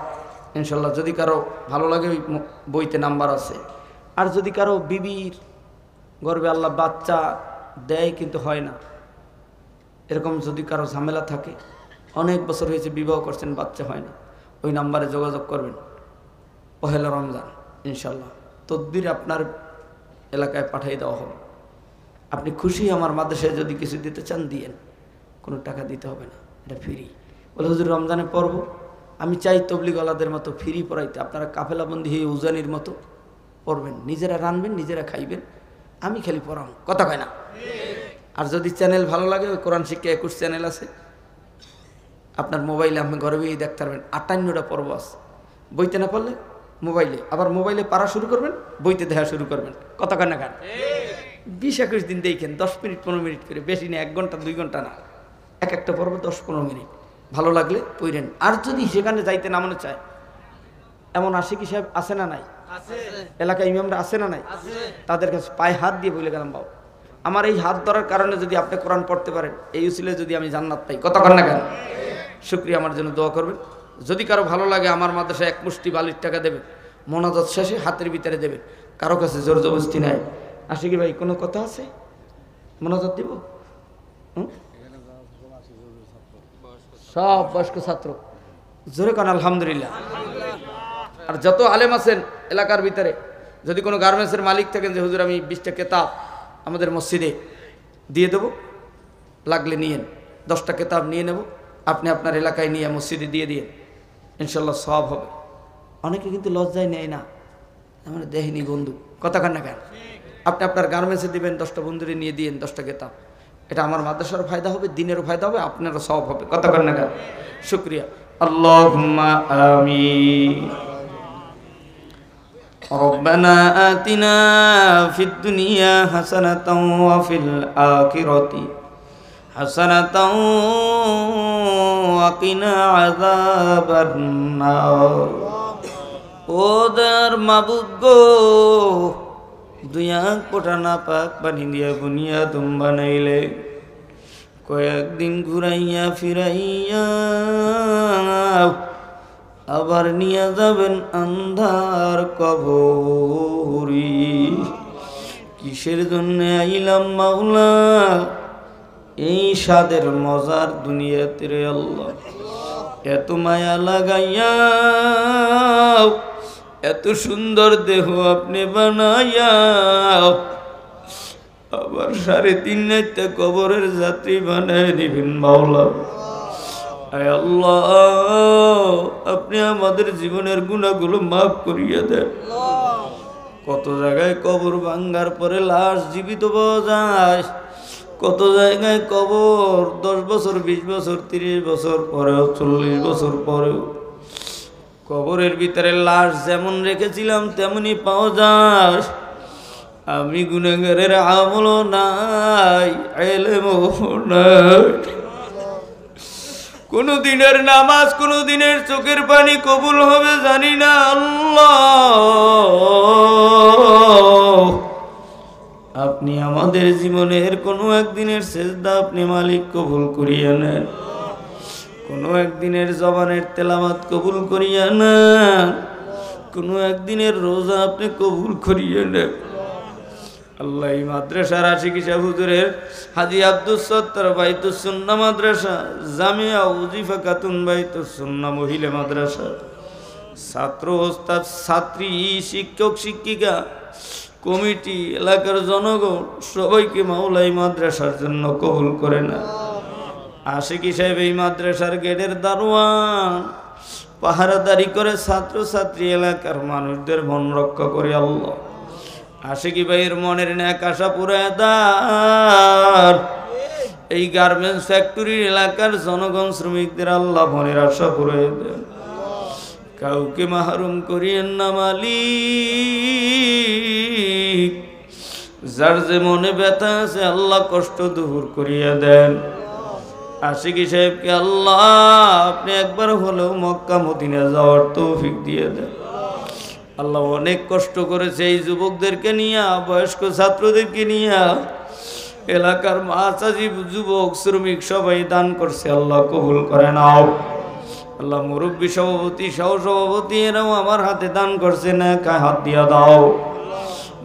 ইনশাল্লাহ। যদি কারো ভালো লাগে, ওই বইতে নাম্বার আছে। আর যদি কারো বিবির গর্বে আল্লাহ বাচ্চা দেয় কিন্তু হয় না, এরকম যদি কারো ঝামেলা থাকে, অনেক বছর হয়েছে বিবাহ করছেন, বাচ্চা হয় না, ওই নাম্বারে যোগাযোগ করবেন। পহেলা রমজান ইনশাল্লাহ তদবির আপনার এলাকায় পাঠিয়ে দেওয়া হবে। আপনি খুশি, আমার মাদ্রাসায় যদি কিছু দিতে চান দিয়েন, কোনো টাকা দিতে হবে না, এটা ফ্রি। বলে হুজুর রমজানে পড়ব, আমি চাই তবলিগওয়ালাদের মতো ফ্রি পড়াইতে। আপনারা কাফেলাবন্দি হয়ে উজানির মতো পড়বেন, নিজেরা রানবেন, নিজেরা খাইবেন, আমি খালি পড়াম। কথা কয় না? আর যদি চ্যানেল ভালো লাগে, ওই কোরআন শিক্ষা 21 চ্যানেল আছে আপনার মোবাইলে, আপনি ঘরে বসেই দেখতে পারবেন। 58টা পর্ব আছে। বইতে না পারলে মোবাইলে, আবার মোবাইলে পারা শুরু করবেন, বইতে দেখা শুরু করবেন। কত কান্না গান 20-21 দিন দেখেন, 10 মিনিট 15 মিনিট করে, বেশি না, 1 ঘন্টা 2 ঘন্টা না, এক একটা পর্ব 10-15 মিনিট। ভালো লাগলে পড়েন। আর যদি সেখানে যাইতে না মনে চায়, এমন আশিকি সাহেব আছে না নাই? এলাকায় ইমামরা আছে না নাই? তাদের কাছে পায়ে হাত দিয়ে বলে গেলাম, বাবু আমার এই হাত ধরার কারণে যদি আপনি কোরআন পড়তে পারেন, এই উসিলে যদি আমি জান্নাত পাই, কত কান্না গান। শুকরিয়া, আমার জন্য দোয়া করবেন। যদি কারো ভালো লাগে, আমার মাদ্রাসায় 1 মুষ্টি বালির টাকা দেবে, মোনাজাত শেষে হাতের ভিতরে দেবে, কারো কাছে জোর জবরদস্তি নাই। আশিকি ভাই কোনো কথা আছে? মোনাজাত দিব? সব বয়স্ক ছাত্র, জোরে কান আলহামদুলিল্লাহ। আর যত আলেম আছেন এলাকার ভিতরে, যদি কোনো গার্মেন্টসের মালিক থাকেন যে হুজুর আমি 20টা কেতাব আমাদের মসজিদে দিয়ে দেবো, লাগলে নিয়েন, 10টা কেতাব নিয়ে নেব, আপনি আপনার এলাকায় নিয়ে মসজিদে দিয়ে দিয়ে, ইনশাল্লাহ সব হবে। অনেকে কিন্তু লজ্জায় নেয় না, আমার দেখিনি বন্ধু, কথা কান্না কেন। আপনি আপনার গার্মেন্টসে দিবেন, 10টা বন্ধুরে নিয়ে দিয়েন 10টা কেতাব, এটা আমার মাদ্রাসার ফায়দা হবে, দিনেরও ফায়দা হবে, আপনারও সব হবে, কথা কান্না কেন। শুক্রিয়া, আল্লাহুম্মা আমিন। ربنا آتنا في الدنيا حسنة وفي الآخرة حسنة وقنا عذاب النار। ওদের মাবুদ গো, দুয়া কোটানা পাক পানি দিয়া বুনিয়া তুম বানাইলে, কয়েকদিন ঘুরাইয়া ফিরাইয়া আবার নিয়ে যাবেন আন্ধার কবরি। কিসের জন্য আইলাম মাওলা এই স্বাদের মজার দুনিয়াতে রে আল্লাহ? এত মায়া লাগাইয়া, এত সুন্দর দেহ আপনি বানাইয়া, আবার 3.5 রাতে কবরের যাত্রী বানায় নিবেন মাওলা। আয় আল্লাহ, আপনি আমাদের জীবনের গুনাহগুলো মাফ করিয়া দেন। কত জায়গায় কবর ভাঙ্গার পরে লাশ জীবিত পাওয়া যায়, কত জায়গায় কবর 10 বছর 20 বছর 30 বছর পরেও 40 বছর পরেও কবরের ভিতরে লাশ যেমন রেখেছিলাম তেমনি পাওয়া যায়। আমি গুনাহগারের আমলও নাই, ইলমও নাই, কোন দিনের নামাজ, কোন দিনের চোখের পানি কবুল হবে জানি না। আল্লাহ, আপনি আমাদের জীবনের কোনো একদিনের সেজদা আপনি মালিক কবুল করিয়া নেন, কোনো একদিনের জবানের তেলাওয়াত কবুল করিয়া নেন, কোনো একদিনের রোজা আপনি কবুল করিয়া নেন। আল্লাহ, এই মাদ্রাসার আশিকি সাহেব হুজুরের হাজী আব্দুস সত্তার বাইতুস সুন্নাহ মাদ্রাসা, জামিয়া উজিফা খাতুন বাইতুস সুন্নাহ মহিলা মাদ্রাসা, ছাত্র ওস্তাদ ছাত্রী, শিক্ষক শিক্ষিকা, কমিটি, এলাকার জনগণ সবাইকে মাওলা এই মাদ্রাসার জন্য কবুল করে না। আশিকি সাহেব এই মাদ্রাসার গেটের দারোয়ান, পাহারাদারি করে ছাত্র ছাত্রী এলাকার মানুষদের মন রক্ষা করে। আল্লাহ, আশিকি ভাইয়ের মনের ন্যাক আশা পুরায় দান। এই গার্মেন্টস ফ্যাক্টরির এলাকার জনগণ শ্রমিকদের আল্লাহ মনের আশা পুরায় দেন, কাউকে মাহরুম করিয়েন না মালিক। যার যে মনে ব্যথা আছে আল্লাহ কষ্ট দূর করিয়া দেন। আশিকি সাহেবকে আল্লাহ আপনি একবার হলেও মক্কা মদিনা যাওয়ার তৌফিক দিয়ে দেন। আল্লাহ অনেক কষ্ট করেছে এই যুবকদেরকে নিয়ে, বয়স্ক ছাত্রদেরকে নিয়ে, এলাকার মাছাজি যুবক শ্রমিক সবাই দান করছে, আল্লাহ কবুল করে নাও। আল্লাহ মুরব্বী সভাপতি সহ সভাপতি এরাও আমার হাতে দান করছে, না কায় হাত দিয়া দাও।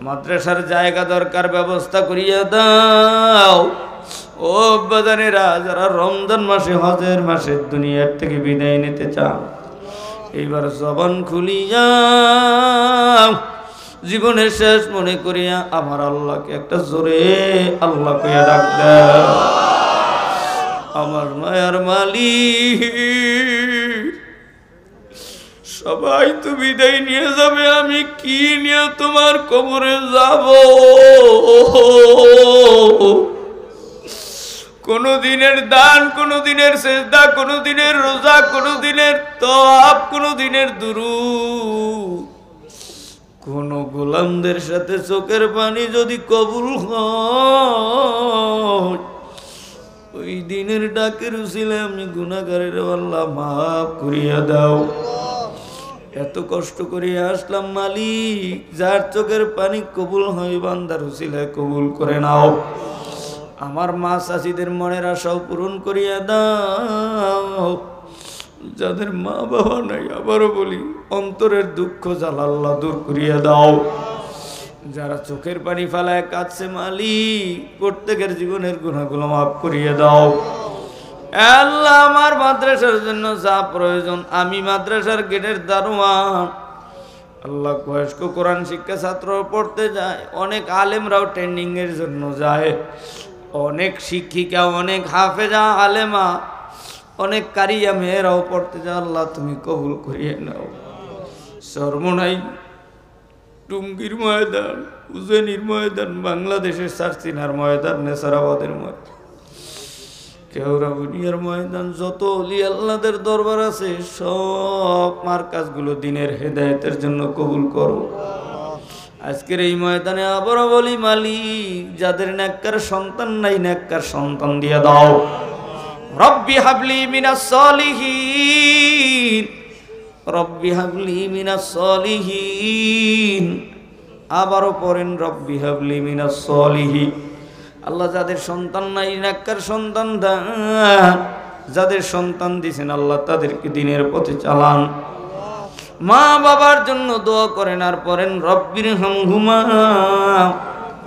মাদ্রাসার জায়গা দরকার ব্যবস্থা করিয়া দাও। ও বাজানেরা, যারা রমজান মাসে হজের মাসে দুনিয়ার থেকে বিদায় নিতে চান, এইবার জবান খুলিয়া জীবনের শেষ মনে করিয়া আমার আল্লাহকে একটা জোরে আল্লাহ কইয়া ডাক দাও। আমার মায়ার মালিক, সবাই তো বিদায় নিয়ে যাবে, আমি কি নিয়ে তোমার কবরে যাব? কোনো দিনের দান, কোনো দিনের সেজদা, কোনো দিনের রোজা, কোনো দিনের তওয়াব, কোনো দিনের দুরূদ, কোন গোলামদের সাথে চোখের পানি যদি কবুল হয়, ওই দিনের ডাকের উসিলায় আমি গুনাহগারের আল্লাহ মাফ করিয়া দাও। এত কষ্ট করিয়া আসলাম মালিক, যার চোখের পানি কবুল হয় বান্দার উসিলায় কবুল করে নাও। আমার মা চাচিদের মনের আশাও পূরণ করিয়া দাও। যাদের মা বাবা নাই, আবারও বলি, অন্তরের দুঃখ জ্বালা আল্লাহ দূর করিয়া দাও। যারা চোখের পানি ফেলায় কাঁদছে মালিক, প্রত্যেকের জীবনের গুনাহগুলো মাফ করিয়া দাও। আল্লাহ, আমার মাদ্রাসার জন্য যা প্রয়োজন, আমি মাদ্রাসার গেটের দারোয়ান। আল্লাহ, বয়স্ক কোরআন শিক্ষা ছাত্র পড়তে যায়, অনেক আলেমরাও ট্রেনিং এর জন্য যায়, অনেক শিক্ষিকা, অনেক হাফেজা আলেমা, অনেক কারিয়া মেয়েরাও পড়তে যায়। আল্লাহ, তুমি কবুল করিয়ে নাও। সর্বনাই, টুঙ্গির ময়দান, উজেনির ময়দান, বাংলাদেশের সারসিনার ময়দান, নেসারাবাদের ময়দান, কেওড়াবুনিয়ার ময়দান, যত ওলি আল্লাহদের দরবার আছে, সব মার্কাজগুলো দিনের হেদায়েতের জন্য কবুল করো। আজকের এই ময়দানে আবারও বলি মালিক, যাদের নেককার সন্তান নাই, নেককার সন্তান দিয়ে দাও। রব্বি হাবলি মিনাস সলিহিন, রব্বি হাবলি মিনাস সলিহিন। আবারও পড়েন, রব্বি হাবলি মিনাস সলিহিন। আল্লাহ, যাদের সন্তান নাই, নেককার সন্তান দান। যাদের সন্তান দিয়েছেন আল্লাহ, তাদেরকে দিনের পথে চালান। মা বাবার জন্য দোয়া করেন আর পড়েন, রব্বির হামহুমা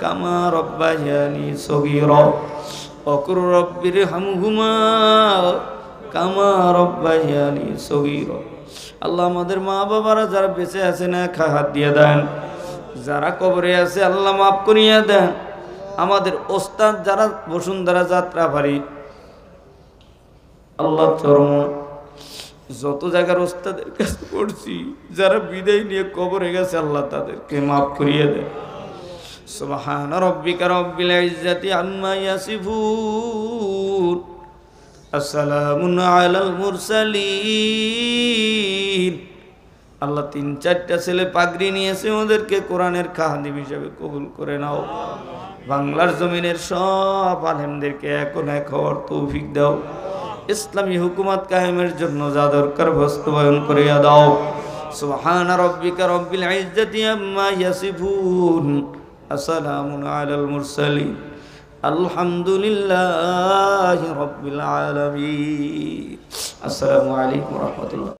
কামা রব্বায়ানি সগীরা। অকুর রব্বির হামহুমা কামা রব্বায়ানি সগীরা। আল্লাহ, আমাদের মা বাবারা যারা বেঁচে আছে না, হাত দিয়ে দেন। যারা কবরে আছে আল্লাহ মাফ করিয়া দেন। আমাদের ওস্তাদ যারা বসুন্ধরা যাত্রা পারি, আল্লাহ চরম যত জায়গার ওস্তাদের কাছে পড়ছি, যারা বিদায় নিয়ে কবরে গেছে, আল্লাহ তাদেরকে মাফ করিয়ে দেয়। সুবহান রাব্বিকা রাব্বিল ইজ্জাতি আম্মা ইয়াসিফুন, আসসালামুন আলাল মুরসালিন। আল্লাহ, 3-4টা ছেলে পাগড়ি নিয়েছে, ওদেরকে কোরআনের খাদিম হিসেবে কবুল করে নাও। বাংলার জমিনের সব আলেমদেরকে এখন এক হওয়ার তৌফিক দাও। ইসলামী হুকুমত কায়েমের জন্য যা দরকার বাস্তবায়ন করিয়া দাও। সুবহান রাব্বিকা রাব্বিল ইজ্জাতি আম্মা ইয়াসিফুন, আসসালামুন আলাল মুরসালিন, আলহামদুলিল্লাহি রাব্বিল আলামিন। আসসালামু আলাইকুম ওয়া রাহমাতুল্লাহ।